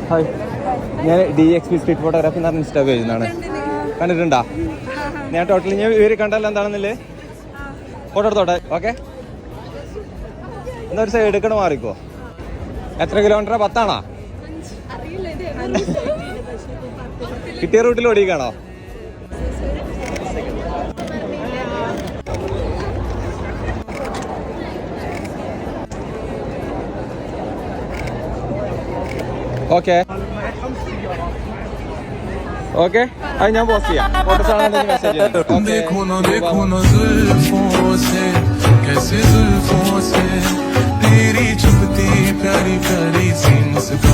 Hi, ഞാൻ DXP street photography എന്ന് പറഞ്ഞ ഇൻസ്റ്റാ പേജിൽ നിന്നാണ്. കണ്ടിട്ടുണ്ടോ? ഞാൻ ടോട്ടലി ഞാൻ ഇവര് കണ്ടല്ലോ എന്താണെന്നില്ലേ. ഫോട്ടോ എടുത്തോട്ടെ. ഓക്കെ, എന്നാ ഒരു സൈഡ് എടുക്കണം, മാറിക്കോ. എത്ര കിലോമീറ്ററാ? 10 കിട്ടിയ റൂട്ടിൽ ഓടിക്കാണോ? ഓക്കെ ഓക്കെ, അത് ഞാൻ പോസ്റ്റ് ചെയ്യാം. ഫോട്ടോസ് ആണെങ്കിൽ മെസ്സേജ് तेरी चुपती प्यारी प्यारी सी मुस्कान